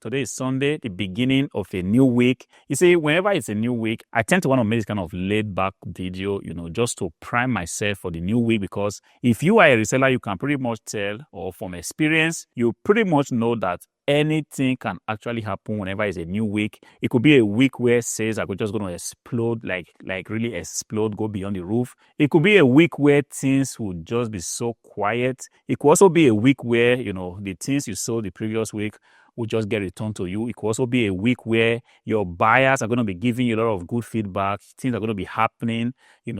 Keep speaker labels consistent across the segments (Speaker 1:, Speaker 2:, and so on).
Speaker 1: Today is Sunday, the beginning of a new week. You see, whenever it's a new week, I tend to want to make this kind of laid back video, just to prime myself for the new week, because if you are a reseller, you can pretty much tell, or from experience, you pretty much know that anything can actually happen whenever it's a new week. It could be a week where sales are just going to explode, like really explode, go beyond the roof. It could be a week where things will just be so quiet. It could also be a week where, the things you sold the previous week will just get returned to you. It could also be a week where your buyers are going to be giving you a lot of good feedback. Things are going to be happening.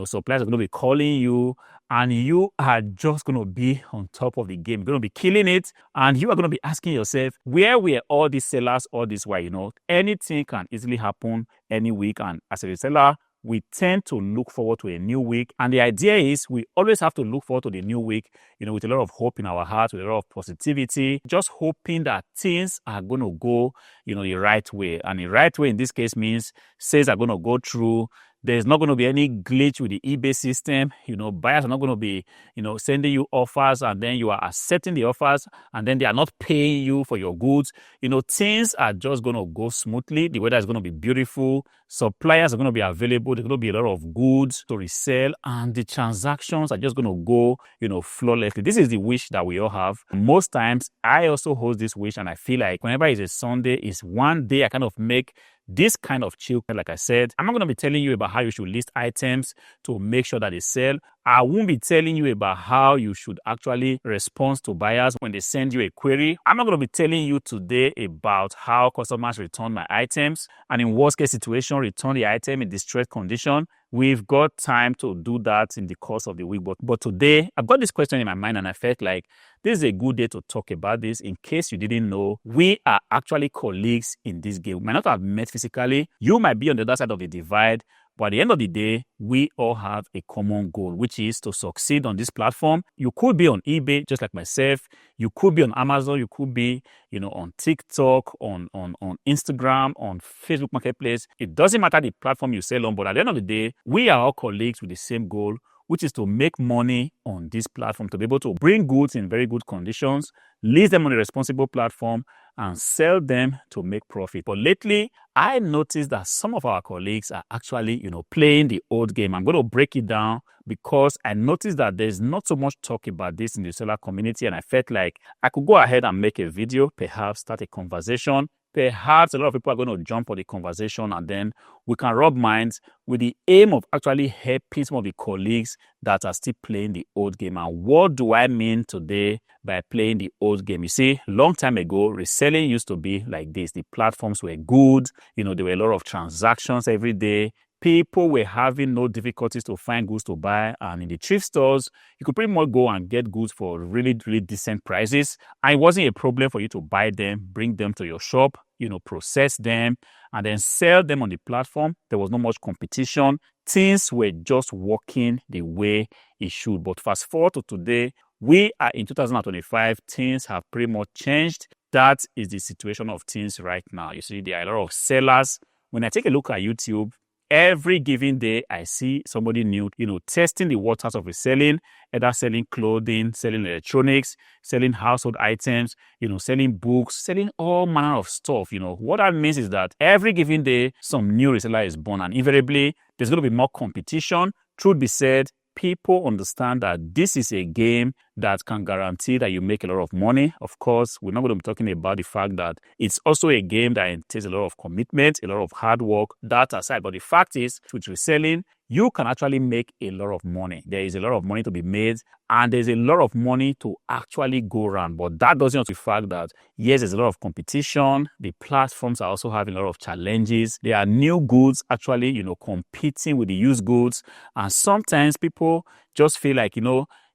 Speaker 1: Suppliers are going to be calling you, and you are just going to be on top of the game. You're going to be killing it, and you are going to be asking yourself, where were all these sellers all this while? Anything can easily happen any week, and as a reseller, we tend to look forward to a new week. And the idea is we always have to look forward to the new week, with a lot of hope in our hearts, with a lot of positivity, just hoping that things are going to go, the right way. And the right way in this case means sales are going to go through. There's not going to be any glitch with the eBay system. Buyers are not going to be, sending you offers and then you are accepting the offers and then they are not paying you for your goods. Things are just going to go smoothly. The weather is going to be beautiful. Suppliers are going to be available. There's going to be a lot of goods to resell, and the transactions are just going to go, flawlessly. This is the wish that we all have. Most times, I also hold this wish, and I feel like whenever it's a Sunday, is one day I kind of make this kind of chill. Like I said, I'm not going to be telling you about how you should list items to make sure that they sell. I won't be telling you about how you should actually respond to buyers when they send you a query. I'm not going to be telling you today about how customers return my items, and in worst case situation, return the item in distressed condition. We've got time to do that in the course of the week. But today, I've got this question in my mind, and I felt like this is a good day to talk about this. In case you didn't know, we are actually colleagues in this game. We might not have met physically. You might be on the other side of the divide. But at the end of the day, we all have a common goal, which is to succeed on this platform. You could be on eBay, just like myself. You could be on Amazon. You could be, on TikTok, on Instagram, on Facebook Marketplace. It doesn't matter the platform you sell on, but at the end of the day, we are all colleagues with the same goal, which is to make money on this platform, to be able to bring goods in very good conditions, list them on a responsible platform, and sell them to make profit. But lately, I noticed that some of our colleagues are actually, playing the old game. I'm going to break it down because I noticed that there's not so much talk about this in the seller community, and I felt like I could go ahead and make a video, perhaps start a conversation. Perhaps a lot of people are going to jump on the conversation, and then we can rub minds with the aim of actually helping some of the colleagues that are still playing the old game. And what do I mean today by playing the old game? You see, long time ago, reselling used to be like this. The platforms were good. There were a lot of transactions every day. People were having no difficulties to find goods to buy, and in the thrift stores, you could pretty much go and get goods for really, really decent prices. And it wasn't a problem for you to buy them, bring them to your shop, process them, and then sell them on the platform. There was not much competition. Things were just working the way it should. But fast forward to today, we are in 2025. Things have pretty much changed. That is the situation of things right now. You see, there are a lot of sellers. When I take a look at YouTube, every given day, I see somebody new, testing the waters of reselling, either selling clothing, selling electronics, selling household items, selling books, selling all manner of stuff. What that means is that every given day, some new reseller is born, and invariably, there's going to be more competition. Truth be said, people understand that this is a game that can guarantee that you make a lot of money. Of course, we're not going to be talking about the fact that it's also a game that entails a lot of commitment, a lot of hard work, that aside. But the fact is, with reselling, you can actually make a lot of money. There is a lot of money to be made, and there's a lot of money to actually go around. But that doesn't have the fact that, yes, there's a lot of competition. The platforms are also having a lot of challenges. There are new goods actually, competing with the used goods. And sometimes people just feel like,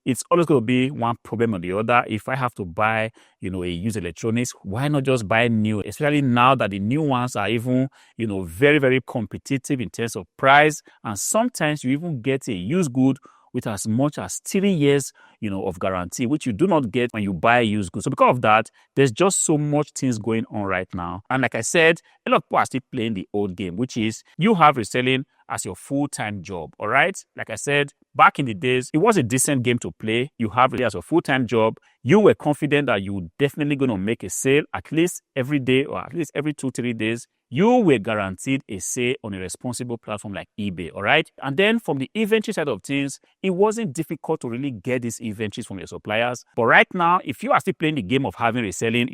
Speaker 1: it's always going to be one problem or the other. If I have to buy, a used electronics, why not just buy new? Especially now that the new ones are even, very, very competitive in terms of price. And sometimes you even get a used good with as much as 3 years, of guarantee, which you do not get when you buy used goods. So because of that, there's just so much things going on right now. And like I said, a lot of people are still playing the old game, which is you have reselling as your full-time job. All right. Like I said, back in the days, it was a decent game to play. You have it as a full-time job. You were confident that you were definitely going to make a sale at least every day or at least every 2-3 days. You were guaranteed a sale on a responsible platform like eBay, all right? And then from the inventory side of things, it wasn't difficult to really get these inventories from your suppliers. But right now, if you are still playing the game of having reselling,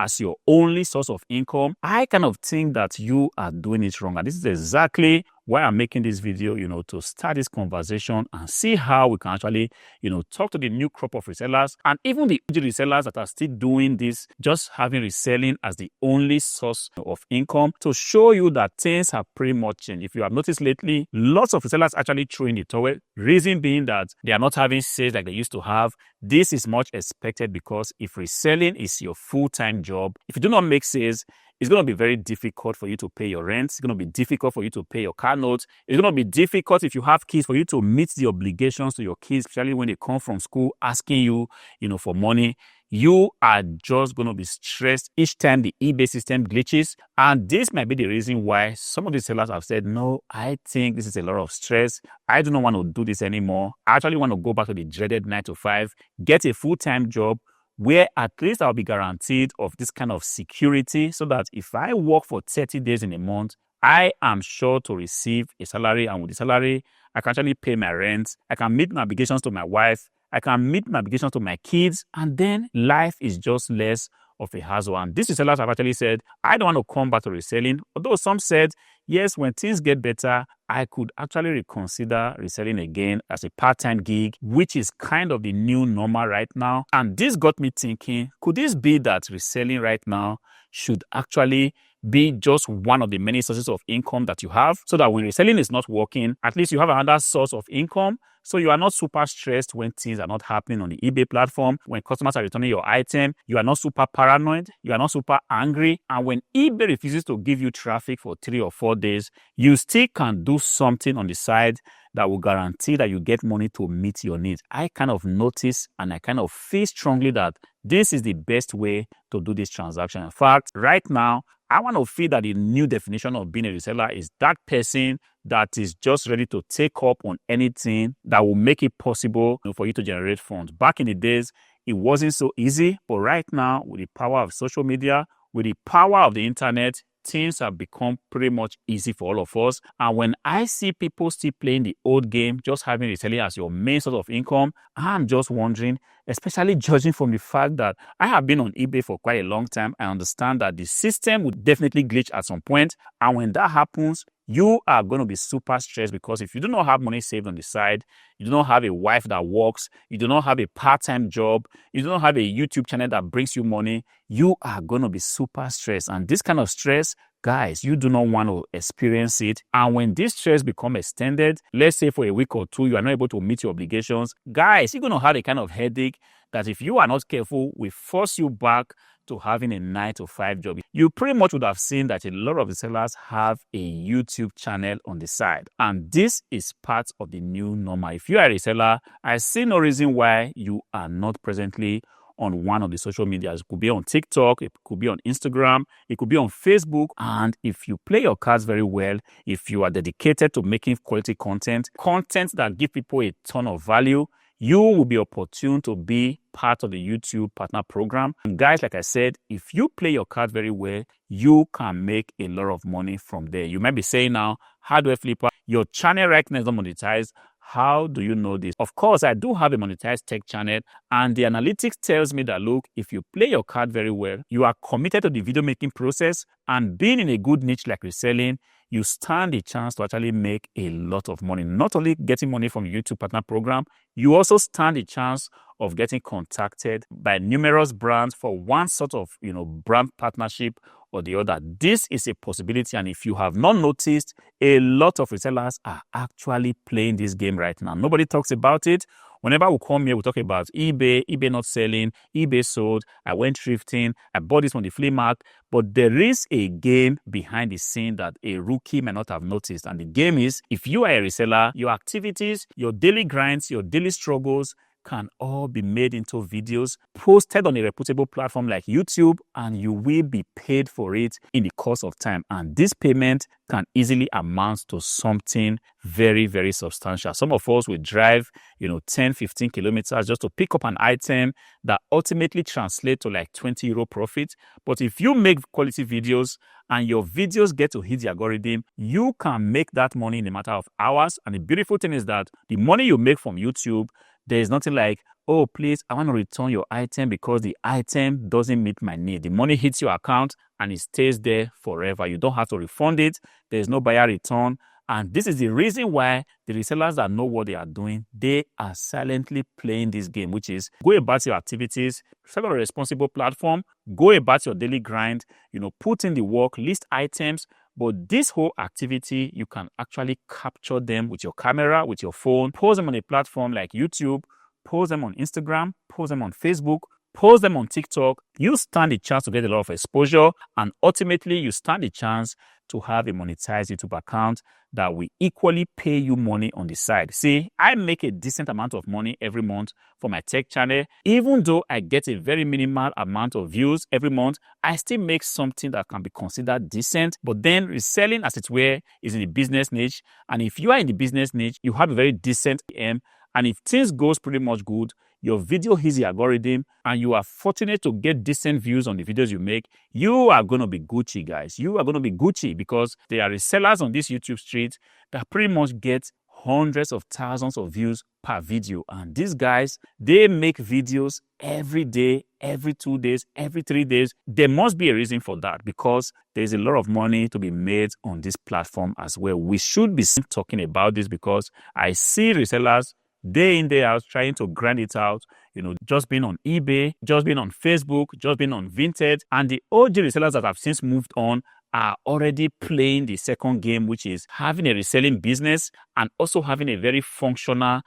Speaker 1: as your only source of income, I kind of think that you are doing it wrong. And this is exactly why I'm making this video, to start this conversation and see how we can actually, talk to the new crop of resellers and even the OG resellers that are still doing this, just having reselling as the only source of income, to show you that things have pretty much changed. If you have noticed lately, lots of resellers actually throwing the towel, reason being that they are not having sales like they used to have. This is much expected because if reselling is your full-time job, if you do not make sales, it's going to be very difficult for you to pay your rent. It's going to be difficult for you to pay your car notes. It's going to be difficult if you have kids for you to meet the obligations to your kids, especially when they come from school asking you, for money. You are just going to be stressed each time the eBay system glitches. And this might be the reason why some of the sellers have said, no, I think this is a lot of stress. I do not want to do this anymore. I actually want to go back to the dreaded 9 to 5, get a full-time job, where at least I'll be guaranteed of this kind of security, so that if I work for 30 days in a month, I am sure to receive a salary, and with the salary, I can actually pay my rent, I can meet my obligations to my wife, I can meet my obligations to my kids, and then life is just less of a hassle. And these resellers have actually said, I don't want to come back to reselling, although some said, yes, when things get better, I could actually reconsider reselling again as a part-time gig, which is kind of the new normal right now. And this got me thinking, could this be that reselling right now should actually be just one of the many sources of income that you have, so that when reselling is not working, at least you have another source of income, so you are not super stressed when things are not happening on the eBay platform. When customers are returning your item, you are not super paranoid, you are not super angry, and when eBay refuses to give you traffic for 3 or 4 days, you still can do something on the side that will guarantee that you get money to meet your needs. I kind of notice and I kind of feel strongly that this is the best way to do this transaction. In fact, right now, I want to feel that the new definition of being a reseller is that person that is just ready to take up on anything that will make it possible for you to generate funds. Back in the days, it wasn't so easy, but right now, with the power of social media, with the power of the internet, things have become pretty much easy for all of us. And when I see people still playing the old game, just having reselling as your main source of income, I'm just wondering, especially judging from the fact that I have been on eBay for quite a long time, I understand that the system would definitely glitch at some point. And when that happens, you are going to be super stressed, because if you do not have money saved on the side, you do not have a wife that works, you do not have a part-time job, you do not have a YouTube channel that brings you money, you are going to be super stressed. And this kind of stress, guys, you do not want to experience it. And when this stress becomes extended, let's say for a week or two, you are not able to meet your obligations, guys, you're going to have a kind of headache that, if you are not careful, will force you back to having a 9 to 5 job. You pretty much would have seen that a lot of the sellers have a YouTube channel on the side. And this is part of the new normal. If you are a reseller, I see no reason why you are not presently on one of the social medias. It could be on TikTok, it could be on Instagram, it could be on Facebook. And if you play your cards very well, if you are dedicated to making quality content that give people a ton of value, you will be opportune to be part of the YouTube partner program. And guys, like I said, if you play your card very well, you can make a lot of money from there. You might be saying now, Hardwareflipper, your channel right now is not monetized. How do you know this? Of course, I do have a monetized tech channel, and the analytics tells me that, look, if you play your card very well, you are committed to the video making process, and being in a good niche like reselling, you stand a chance to actually make a lot of money. Not only getting money from YouTube partner program, you also stand a chance of getting contacted by numerous brands for one sort of, brand partnership or the other. This is a possibility, and if you have not noticed, a lot of resellers are actually playing this game right now. Nobody talks about it. Whenever we come here, we talk about eBay not selling, eBay sold, I went thrifting, I bought this from the flea market. But there is a game behind the scene that a rookie may not have noticed. And the game is, if you are a reseller, your activities, your daily grinds, your daily struggles, can all be made into videos, posted on a reputable platform like YouTube, and you will be paid for it in the course of time. And this payment can easily amount to something very, very substantial. Some of us will drive, 10, 15 kilometers just to pick up an item that ultimately translates to like 20 euro profit. But if you make quality videos and your videos get to hit the algorithm, you can make that money in a matter of hours. And the beautiful thing is that the money you make from YouTube, there is nothing like, oh, please, I want to return your item because the item doesn't meet my need. The money hits your account and it stays there forever. You don't have to refund it. There's no buyer return. And this is the reason why the resellers that know what they are doing, they are silently playing this game, which is go about your activities, sell on a responsible platform, go about your daily grind, put in the work, list items. But this whole activity, you can actually capture them with your camera, with your phone, post them on a platform like YouTube, post them on Instagram, post them on Facebook, post them on TikTok. You stand a chance to get a lot of exposure, and ultimately you stand a chance to have a monetized YouTube account that will equally pay you money on the side. See, I make a decent amount of money every month for my tech channel. Even though I get a very minimal amount of views every month, I still make something that can be considered decent. But then reselling, as it were, is in the business niche. And if you are in the business niche, you have a very decent AM. And if things goes pretty much good, your video hits the algorithm and you are fortunate to get decent views on the videos you make, you are going to be Gucci, guys. You are going to be Gucci because there are resellers on this YouTube street that pretty much get hundreds of thousands of views per video. And these guys, they make videos every day, every 2 days, every 3 days. There must be a reason for that because there's a lot of money to be made on this platform as well. We should be talking about this because I see resellers day in, day out, trying to grind it out, just being on eBay, just being on Facebook, just being on Vinted. And the OG resellers that have since moved on are already playing the second game, which is having a reselling business and also having a very functional,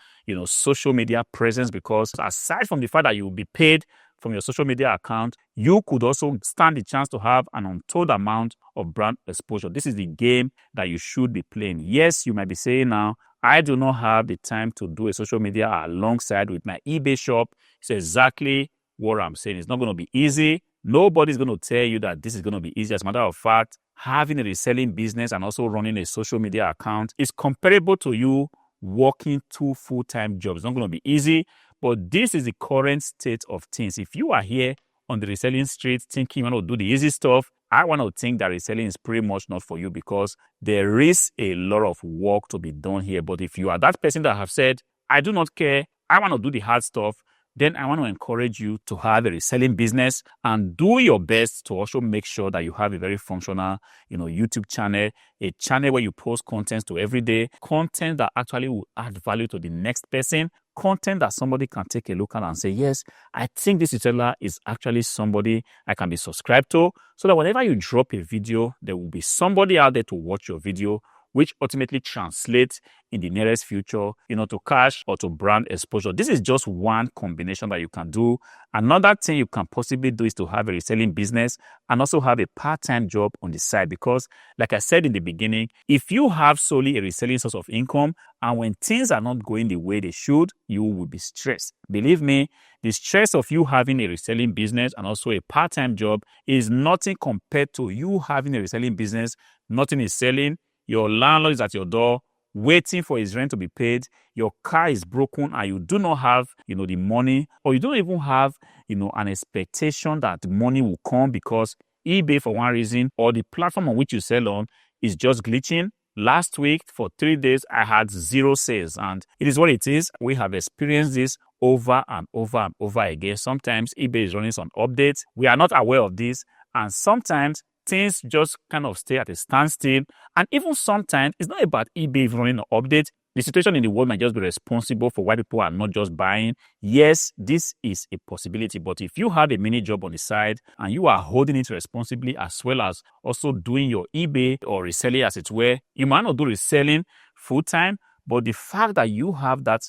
Speaker 1: social media presence. Because aside from the fact that you will be paid from your social media account, you could also stand the chance to have an untold amount of brand exposure. This is the game that you should be playing. Yes, you might be saying now, I do not have the time to do a social media alongside with my eBay shop. It's exactly what I'm saying. It's not going to be easy. Nobody's going to tell you that this is going to be easy. As a matter of fact, having a reselling business and also running a social media account is comparable to you working 2 full-time jobs. It's not going to be easy, but this is the current state of things. If you are here on the reselling street thinking you want to do the easy stuff, I want to think that reselling is pretty much not for you because there is a lot of work to be done here. But if you are that person that have said, I do not care, I want to do the hard stuff, then I want to encourage you to have a reselling business and do your best to also make sure that you have a very functional, YouTube channel, a channel where you post content to every day, content that actually will add value to the next person, content that somebody can take a look at and say, yes, I think this retailer is actually somebody I can be subscribed to, so that whenever you drop a video, there will be somebody out there to watch your video, which ultimately translates in the nearest future, to cash or to brand exposure. This is just one combination that you can do. Another thing you can possibly do is to have a reselling business and also have a part-time job on the side. Because like I said in the beginning, if you have solely a reselling source of income and when things are not going the way they should, you will be stressed. Believe me, the stress of you having a reselling business and also a part-time job is nothing compared to you having a reselling business. Nothing is selling. Your landlord is at your door waiting for his rent to be paid. Your car is broken and you do not have, the money, or you don't even have, an expectation that the money will come because eBay, for one reason, or the platform on which you sell on is just glitching. Last week, for 3 days, I had 0 sales, and it is what it is. We have experienced this over and over and over again. Sometimes eBay is running some updates. We are not aware of this, and sometimes things just kind of stay at a standstill. And even sometimes, it's not about eBay running an update. The situation in the world might just be responsible for why people are not just buying. Yes, this is a possibility. But if you have a mini job on the side and you are holding it responsibly as well as also doing your eBay or reselling as it were, you might not do reselling full-time, But the fact that you have that,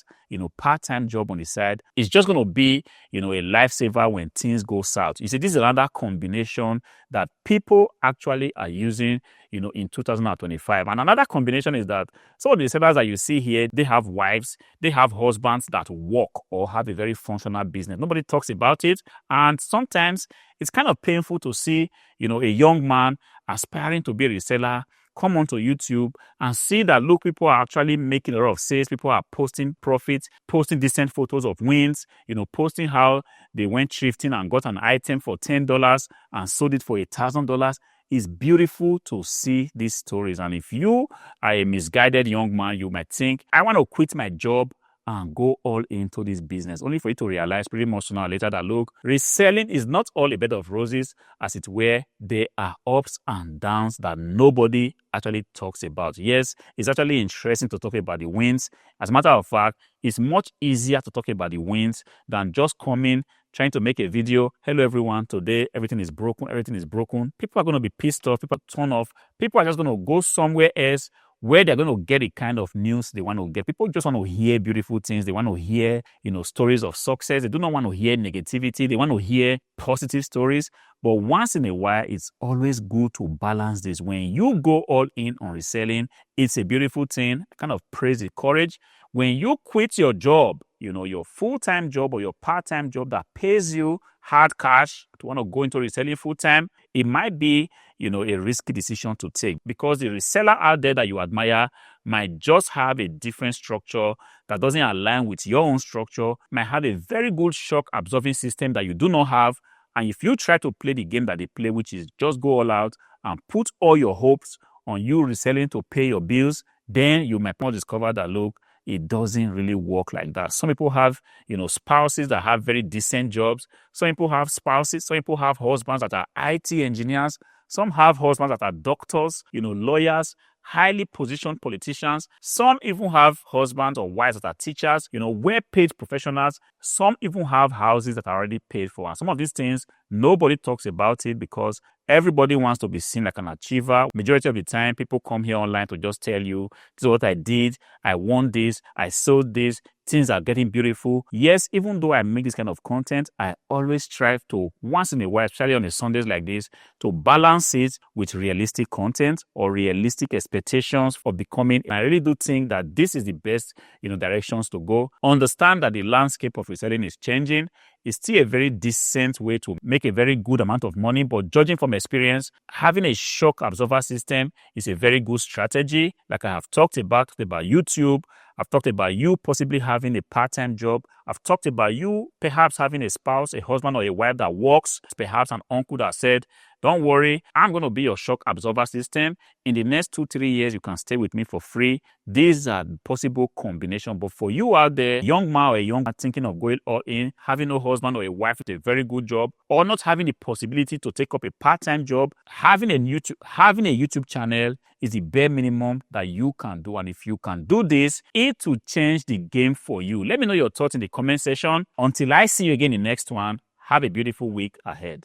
Speaker 1: part-time job on the side is just going to be, a lifesaver when things go south. You see, this is another combination that people actually are using, in 2025. And another combination is that some of the sellers that you see here, they have wives, they have husbands that work or have a very functional business. Nobody talks about it. And sometimes it's kind of painful to see, a young man aspiring to be a reseller come onto YouTube and see that, look, people are actually making a lot of sales. People are posting profits, posting decent photos of wins, posting how they went thrifting and got an item for $10 and sold it for $1,000. It's beautiful to see these stories. And if you are a misguided young man, you might think, I want to quit my job and go all into this business, only for you to realize pretty much sooner or later that, look, reselling is not all a bed of roses, as it were. There are ups and downs that nobody actually talks about. Yes, it's actually interesting to talk about the wins. As a matter of fact, it's much easier to talk about the wins than just coming, trying to make a video. Hello, everyone. Today, everything is broken. Everything is broken. People are going to be pissed off. People turn off. People are just going to go somewhere else where they're going to get the kind of news they want to get. People just want to hear beautiful things. They want to hear, stories of success. They do not want to hear negativity. They want to hear positive stories. But once in a while, it's always good to balance this. When you go all in on reselling, it's a beautiful thing. I kind of praise the courage. When you quit your job, your full-time job or your part-time job that pays you hard cash to want to go into reselling full-time, it might be, a risky decision to take, because the reseller out there that you admire might just have a different structure that doesn't align with your own structure, might have a very good shock absorbing system that you do not have. And if you try to play the game that they play, which is just go all out and put all your hopes on you reselling to pay your bills, then you might not discover that, look, it doesn't really work like that. Some people have, spouses that have very decent jobs. Some people have spouses. Some people have husbands that are IT engineers. Some have husbands that are doctors, lawyers, highly positioned politicians. Some even have husbands or wives that are teachers, well-paid professionals. Some even have houses that are already paid for. And some of these things, nobody talks about it because everybody wants to be seen like an achiever. Majority of the time, people come here online to just tell you, this is what I did, I won this, I sold this, things are getting beautiful. Yes, even though I make this kind of content, I always strive to, once in a while, especially on the Sundays like this, to balance it with realistic content or realistic expectations for becoming. I really do think that this is the best, directions to go. Understand that the landscape of reselling is changing. It's still a very decent way to make a very good amount of money, but judging from experience, having a shock absorber system is a very good strategy. Like I have talked about YouTube, I've talked about you possibly having a part-time job. I've talked about you perhaps having a spouse, a husband or a wife that works, perhaps an uncle that said, don't worry, I'm going to be your shock absorber system. In the next 2-3 years, you can stay with me for free. These are possible combinations. But for you out there, young man or a young man thinking of going all in, having no husband or a wife with a very good job, or not having the possibility to take up a part-time job, having a YouTube channel is the bare minimum that you can do. And if you can do this, it will change the game for you. Let me know your thoughts in the comment section. Until I see you again in the next one, have a beautiful week ahead.